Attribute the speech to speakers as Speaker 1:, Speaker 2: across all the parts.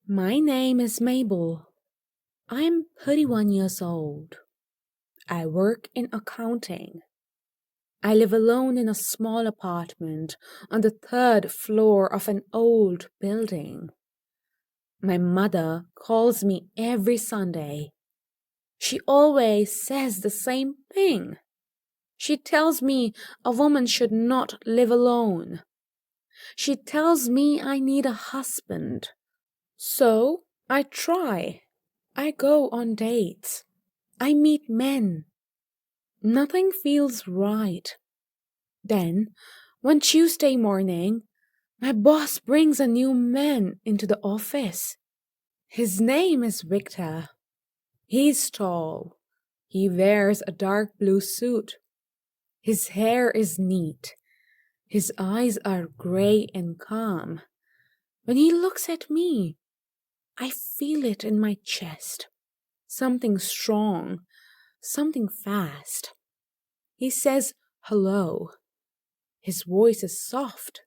Speaker 1: My name is Mabel. I'm 31 years old. I work in accounting. I live alone in a small apartment on the third floor of an old building. My mother calls me every Sunday. She always says the same thing. She tells me a woman should not live alone. She tells me I need a husband. So I try. I go on dates. I meet men. Nothing feels right. Then, one Tuesday morning, my boss brings a new man into the office. His name is Victor. He's tall. He wears a dark blue suit. His hair is neat. His eyes are gray and calm. When he looks at me, I feel it in my chest. Something strong, something fast. He says hello. His voice is soft,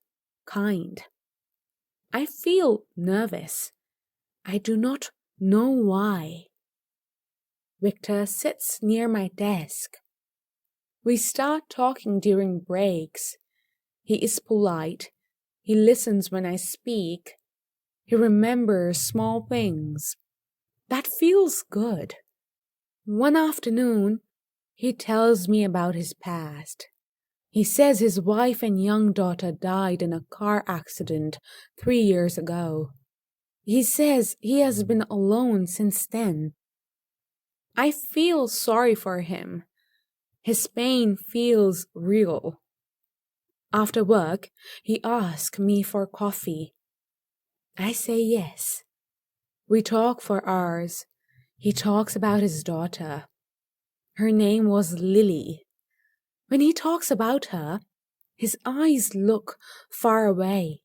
Speaker 1: kind. I feel nervous. I do not know why. Victor sits near my desk. We start talking during breaks. He is polite. He listens when I speak. He remembers small things. That feels good. One afternoon, he tells me about his past. He says his wife and young daughter died in a car accident 3 years ago. He says he has been alone since then. I feel sorry for him. His pain feels real. After work, he asks me for coffee. I say yes. We talk for hours. He talks about his daughter. Her name was Lily. When he talks about her, his eyes look far away.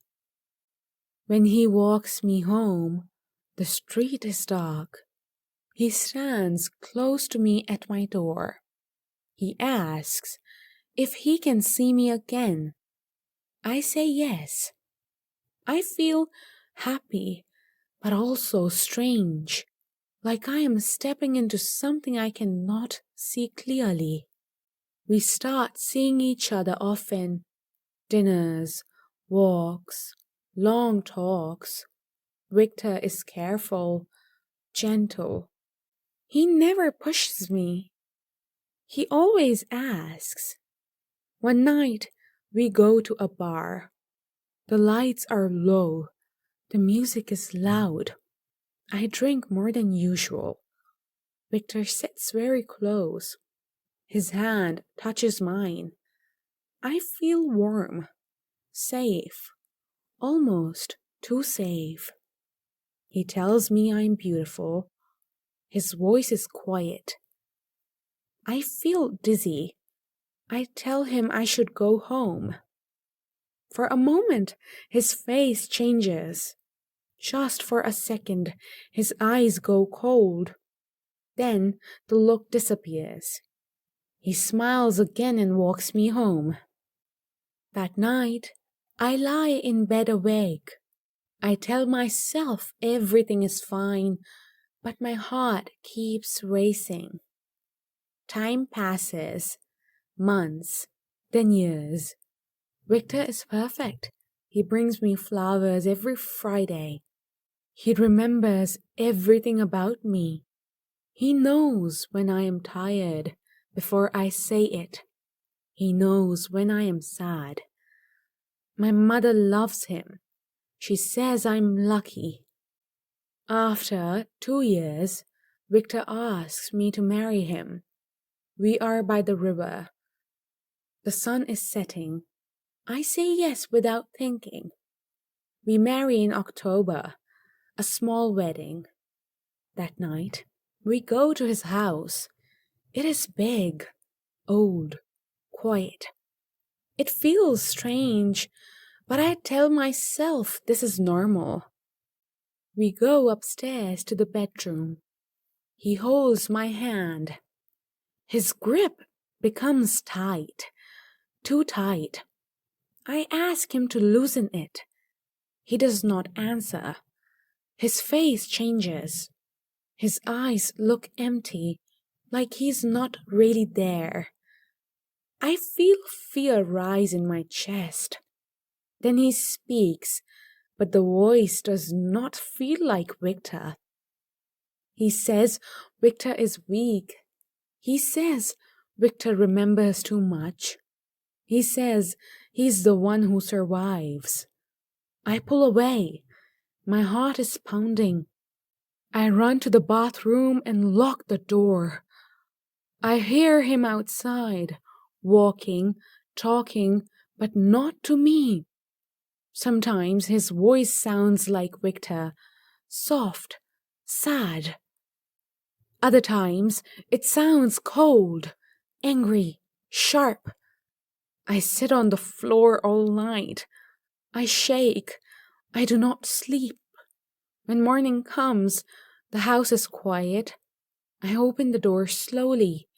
Speaker 1: When he walks me home, the street is dark. He stands close to me at my door. He asks if he can see me again. I say yes. I feel happy, but also strange, like I am stepping into something I cannot see clearly. We start seeing each other often. Dinners, walks, long talks. Victor is careful, gentle. He never pushes me. He always asks. One night, we go to a bar. The lights are low. The music is loud. I drink more than usual. Victor sits very close. His hand touches mine. I feel warm, safe, almost too safe. He tells me I'm beautiful. His voice is quiet. I feel dizzy. I tell him I should go home. For a moment, his face changes. Just for a second, his eyes go cold. Then the look disappears. He smiles again and walks me home. That night, I lie in bed awake. I tell myself everything is fine, but my heart keeps racing. Time passes, months, then years. Victor is perfect. He brings me flowers every Friday. He remembers everything about me. He knows when I am tired before I say it. He knows when I am sad. My mother loves him. She says I'm lucky. After 2 years, Victor asks me to marry him. We are by the river. The sun is setting. I say yes without thinking. We marry in October, a small wedding. That night, we go to his house. It is big, old, quiet. It feels strange, but I tell myself this is normal. We go upstairs to the bedroom. He holds my hand. His grip becomes tight, too tight. I ask him to loosen it. He does not answer. His face changes. His eyes look empty, like he's not really there. I feel fear rise in my chest. Then he speaks, but the voice does not feel like Victor. He says Victor is weak. He says Victor remembers too much. He says he's the one who survives. I pull away. My heart is pounding. I run to the bathroom and lock the door. I hear him outside, walking, talking, but not to me. Sometimes his voice sounds like Victor, soft, sad. Other times it sounds cold, angry, sharp. I sit on the floor all night. I shake. I do not sleep. When morning comes, the house is quiet. I open the door slowly.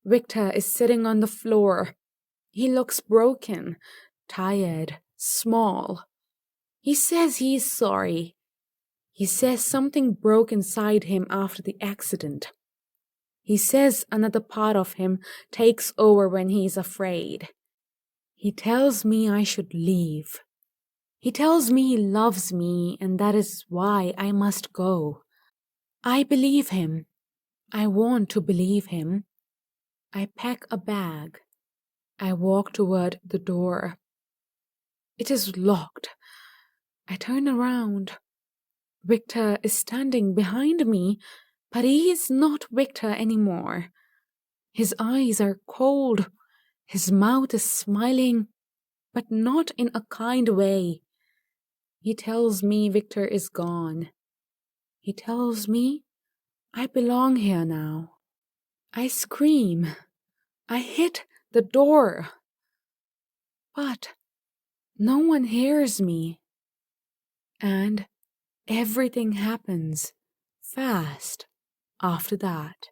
Speaker 1: Victor is sitting on the floor. He looks broken, tired, small. He says he is sorry. He says something broke inside him after the accident. He says another part of him takes over when he is afraid. He tells me I should leave. He tells me he loves me and that is why I must go. I believe him. I want to believe him. I pack a bag. I walk toward the door. It is locked. I turn around. Victor is standing behind me, but he is not Victor anymore. His eyes are cold. His mouth is smiling, but not in a kind way. He tells me Victor is gone. He tells me I belong here now. I scream. I hit the door. But no one hears me. And everything happens fast after that.